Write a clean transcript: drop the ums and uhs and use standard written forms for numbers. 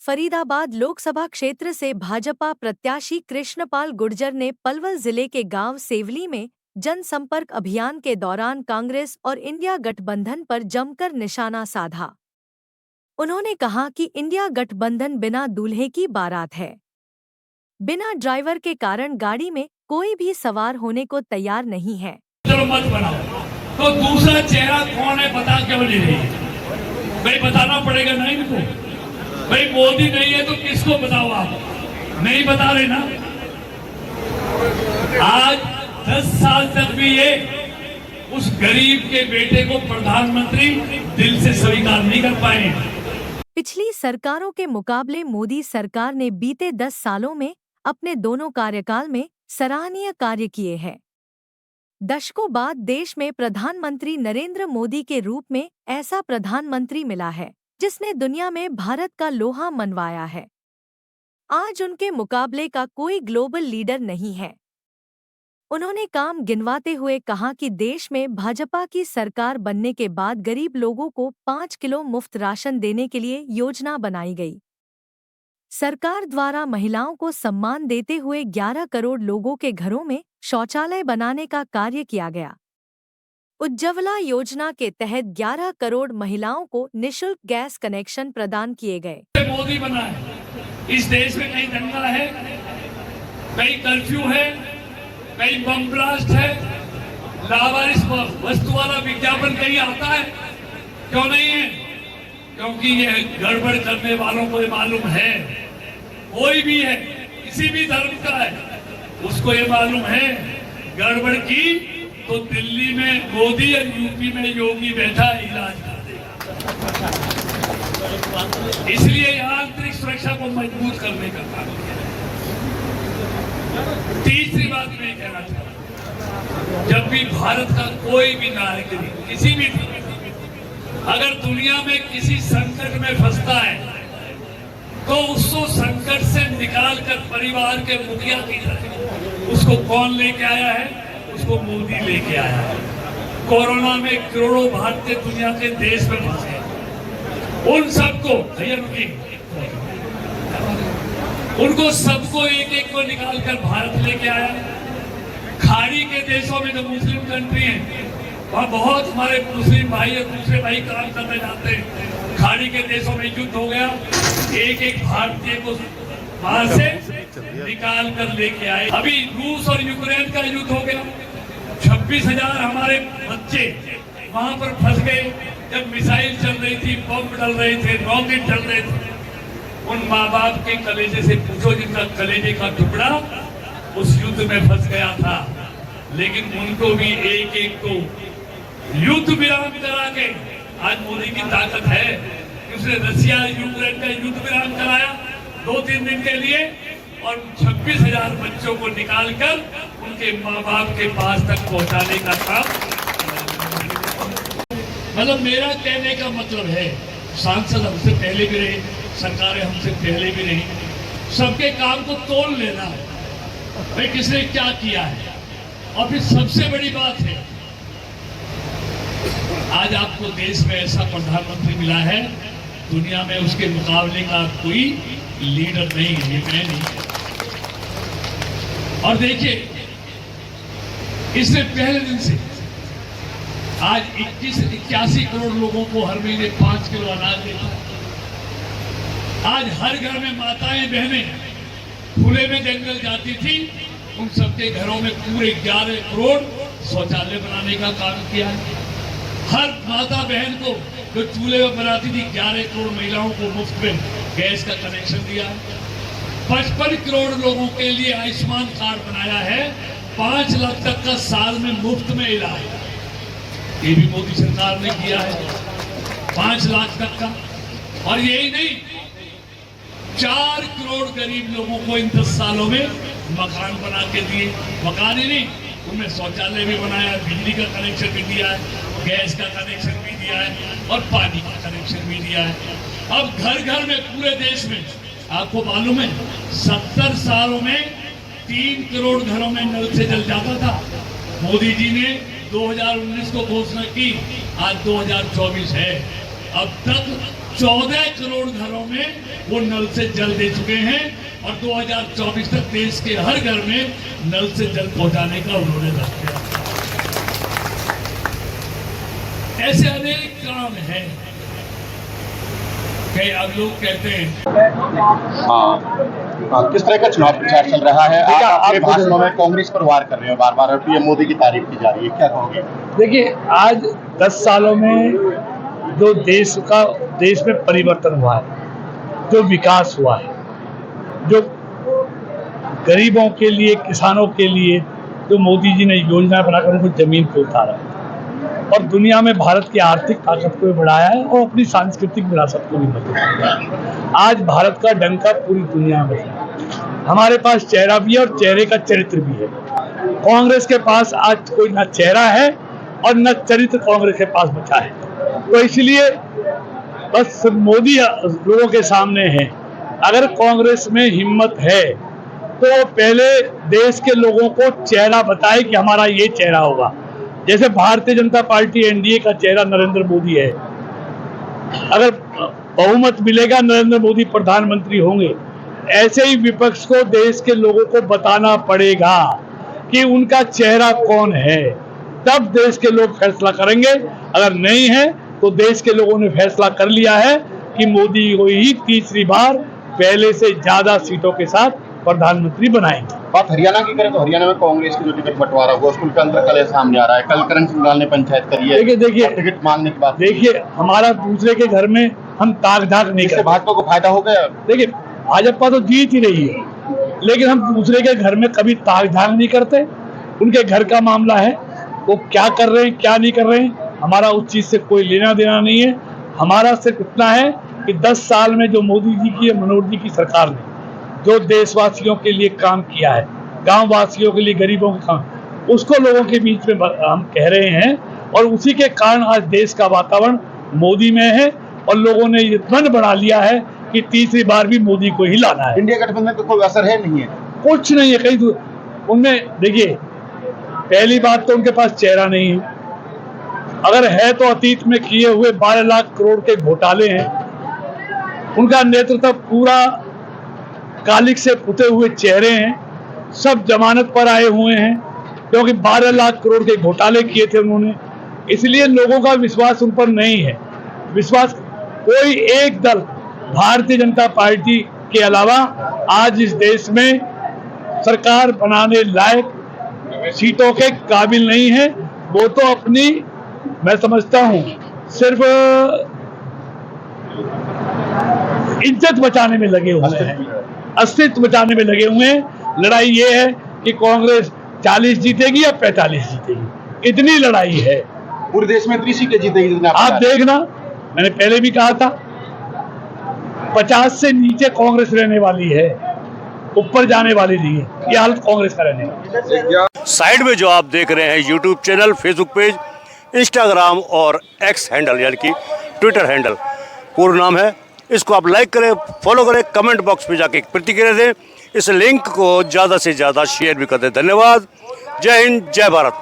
फरीदाबाद लोकसभा क्षेत्र से भाजपा प्रत्याशी कृष्णपाल गुर्जर ने पलवल जिले के गांव सेवली में जनसंपर्क अभियान के दौरान कांग्रेस और इंडिया गठबंधन पर जमकर निशाना साधा। उन्होंने कहा कि इंडिया गठबंधन बिना दूल्हे की बारात है। बिना ड्राइवर के कारण गाड़ी में कोई भी सवार होने को तैयार नहीं है। मत बनाओ तो दूसरा चेहरा कौन है बता क्यों नहीं रही है? भाई बताना पड़ेगा ना इनको। भाई मोदी नहीं है तो किसको बताओ? आप नहीं बता रहे ना। आज 10 साल तक भी ये उस गरीब के बेटे को प्रधानमंत्री दिल से स्वीकार नहीं कर पाए। पिछली सरकारों के मुकाबले मोदी सरकार ने बीते 10 सालों में अपने दोनों कार्यकाल में सराहनीय कार्य किए हैं। दशकों बाद देश में प्रधानमंत्री नरेंद्र मोदी के रूप में ऐसा प्रधानमंत्री मिला है जिसने दुनिया में भारत का लोहा मनवाया है। आज उनके मुकाबले का कोई ग्लोबल लीडर नहीं है। उन्होंने काम गिनवाते हुए कहा कि देश में भाजपा की सरकार बनने के बाद गरीब लोगों को 5 किलो मुफ्त राशन देने के लिए योजना बनाई गई। सरकार द्वारा महिलाओं को सम्मान देते हुए 11 करोड़ लोगों के घरों में शौचालय बनाने का कार्य किया गया। उज्ज्वला योजना के तहत 11 करोड़ महिलाओं को निःशुल्क गैस कनेक्शन प्रदान किए गए। मोदी बना है। इस देश में कहीं दंगा है, कहीं कर्फ्यू है, कहीं बम ब्लास्ट है, लावारिस वस्तु वाला विज्ञापन कहीं आता है? क्यों नहीं है? क्योंकि ये गड़बड़ करने वालों को ये मालूम है। कोई भी है, किसी भी धर्म का है, उसको ये मालूम है गड़बड़ की तो दिल्ली में मोदी और यूपी में योगी बैठा इलाज कर देगा। इसलिए यहाँ आंतरिक सुरक्षा को मजबूत करने का काम किया। तीसरी बात मैं कहना चाहता, जब भी भारत का कोई भी नागरिक किसी भी अगर दुनिया में किसी संकट में फंसता है तो उसको संकट से निकालकर परिवार के मुखिया की तरह उसको कौन लेके आया है? उसको मोदी लेके आया है। कोरोना में करोड़ों भारतीय दुनिया के देश में फंसे, उन सबको उनको सबको एक एक को निकालकर भारत लेके आया। खाड़ी के देशों में जो मुस्लिम कंट्री है वहाँ बहुत हमारे मुस्लिम भाई और दूसरे भाई काम करने जाते हैं। खाड़ी के देशों में युद्ध हो गया, एक एक भारतीय को वहां से निकाल कर लेके आए। अभी रूस और यूक्रेन का युद्ध हो गया, 26,000 हमारे बच्चे वहां पर फंस गए। जब मिसाइल चल रही थी, बम डल रहे थे, रॉकेट चल रहे थे, उन माँ बाप के कलेजे से पूछो जिनका कलेजे का टुकड़ा उस युद्ध में फंस गया था। लेकिन उनको भी एक एक को युद्ध विराम करा के, आज मोदी की ताकत है कि उसने रशिया यूक्रेन का युद्ध विराम कराया 2-3 दिन के लिए और 26,000 बच्चों को निकालकर उनके माँ बाप के पास तक पहुंचाने का काम। मतलब मेरा कहने का मतलब है, सांसद हमसे पहले भी रहे, सरकारें हमसे पहले भी रही, सबके काम को तोल लेना है भाई किसने क्या किया है। और फिर सबसे बड़ी बात है, आज आपको देश में ऐसा प्रधानमंत्री मिला है, दुनिया में उसके मुकाबले का कोई लीडर नहीं है, ये मैं नहीं। और देखिए, इससे पहले दिन से आज 81 करोड़ लोगों को हर महीने 5 किलो अनाज देता है। आज हर घर में माताएं बहनें खुले में जंगल जाती थी, उन सबके घरों में पूरे 11 करोड़ शौचालय बनाने का काम किया है। हर माता बहन को जो चूल्हे में बनाती थी, 11 करोड़ महिलाओं को मुफ्त में गैस का कनेक्शन दिया है। 55 करोड़ लोगों के लिए आयुष्मान कार्ड बनाया है, 5 लाख तक का साल में मुफ्त में इलाज, ये भी मोदी सरकार ने किया है, 5 लाख तक का। और यही नहीं, 4 करोड़ गरीब लोगों को इन 10 सालों में मकान बना के दिए। मकान ही नहीं, उनमें शौचालय भी बनाया, बिजली का कनेक्शन भी दिया है, गैस का कनेक्शन भी दिया है और पानी का कनेक्शन भी दिया है। अब घर घर में पूरे देश में आपको मालूम है 70 सालों में 3 करोड़ घरों में नल से जल जाता था। मोदी जी ने 2019 को घोषणा की, आज 2024 है, अब तक 14 करोड़ घरों में वो नल से जल दे चुके हैं और 2024 तक देश के हर घर में नल से जल पहुंचाने का उन्होंने लक्ष्य किया। ऐसे अनेक काम हैं। कई अब लोग कहते हैं हाँ, किस तरह का चुनाव प्रचार चल रहा है? आप अपने भाषणों में कांग्रेस पर वार कर रहे हो बार बार और पीएम मोदी की तारीफ की जा रही है, क्या कहोगे? देखिए, आज 10 सालों में जो देश में परिवर्तन हुआ है, जो विकास हुआ है, जो गरीबों के लिए, किसानों के लिए जो मोदी जी ने योजना बनाकर उनको जमीन पे उतारा है और दुनिया में भारत की आर्थिक ताकत को भी बढ़ाया है और अपनी सांस्कृतिक विरासत को भी मजबूत किया है। आज भारत का डंका पूरी दुनिया में है। हमारे पास चेहरा भी है और चेहरे का चरित्र भी है। कांग्रेस के पास आज कोई ना चेहरा है और न चरित्र कांग्रेस के पास बचा है। तो इसलिए बस मोदी लोगों के सामने है। अगर कांग्रेस में हिम्मत है तो पहले देश के लोगों को चेहरा बताए कि हमारा ये चेहरा होगा। जैसे भारतीय जनता पार्टी एनडीए का चेहरा नरेंद्र मोदी है। अगर बहुमत मिलेगा, नरेंद्र मोदी प्रधानमंत्री होंगे। ऐसे ही विपक्ष को देश के लोगों को बताना पड़ेगा कि उनका चेहरा कौन है, तब देश के लोग फैसला करेंगे। अगर नहीं है तो देश के लोगों ने फैसला कर लिया है कि मोदी को ही तीसरी बार पहले से ज्यादा सीटों के साथ प्रधानमंत्री बनाएंगे। बात हरियाणा की करें तो हरियाणा में कांग्रेस की जो टिकट बंटवारा हुआ उसके अंदर कल सामने आ रहा है। कल करण सिंह ने पंचायत करी है। देखिए टिकट मांगने की बात। देखिए, हमारा दूसरे के घर में हम ताक झाक नहीं करते। भाजपा को फायदा हो गया। देखिए, भाजपा तो जीत ही रही है, लेकिन हम दूसरे के घर में कभी ताक झाक नहीं करते। उनके घर का मामला है, वो क्या कर रहे हैं क्या नहीं कर रहे हैं, हमारा उस चीज से कोई लेना देना नहीं है। हमारा सिर्फ इतना है कि 10 साल में जो मोदी जी की, मनोहर जी की सरकार ने जो देशवासियों के लिए काम किया है, गांव वासियों के लिए, गरीबों के काम, उसको लोगों के बीच में हम कह रहे हैं और उसी के कारण आज देश का वातावरण मोदी में है और लोगों ने ये मन बना लिया है कि तीसरी बार भी मोदी को ही लाना है। इंडिया गठबंधन का कोई असर है नहीं है? कुछ नहीं है। कहीं उनमें देखिए, पहली बात तो उनके पास चेहरा नहीं है। अगर है तो अतीत में किए हुए 12 लाख करोड़ के घोटाले हैं। उनका नेतृत्व पूरा कालिक से पुते हुए चेहरे हैं। सब जमानत पर आए हुए हैं क्योंकि 12 लाख करोड़ के घोटाले किए थे उन्होंने। इसलिए लोगों का विश्वास उन पर नहीं है। विश्वास कोई एक दल भारतीय जनता पार्टी के अलावा आज इस देश में सरकार बनाने लायक सीटों के काबिल नहीं है। वो तो अपनी, मैं समझता हूं, सिर्फ इज्जत बचाने में लगे हुए हैं, अस्तित्व बचाने में लगे हुए हैं। लड़ाई ये है कि कांग्रेस 40 जीतेगी या 45 जीतेगी, इतनी लड़ाई है। पूरे देश में 30 सीटें जीतेगी। आप देखना, मैंने पहले भी कहा था 50 से नीचे कांग्रेस रहने वाली है, ऊपर जाने वाली नहीं है। ये हालत कांग्रेस का रहने वाली है। साइड में जो आप देख रहे हैं YouTube channel, Facebook page, Instagram और एक्स हैंडल यानी कि ट्विटर हैंडल, पूर्ण नाम है। इसको आप लाइक करें, फॉलो करें, कमेंट बॉक्स में जाके प्रतिक्रिया दें। इस लिंक को ज़्यादा से ज़्यादा शेयर भी कर दें। धन्यवाद। जय हिंद, जय भारत।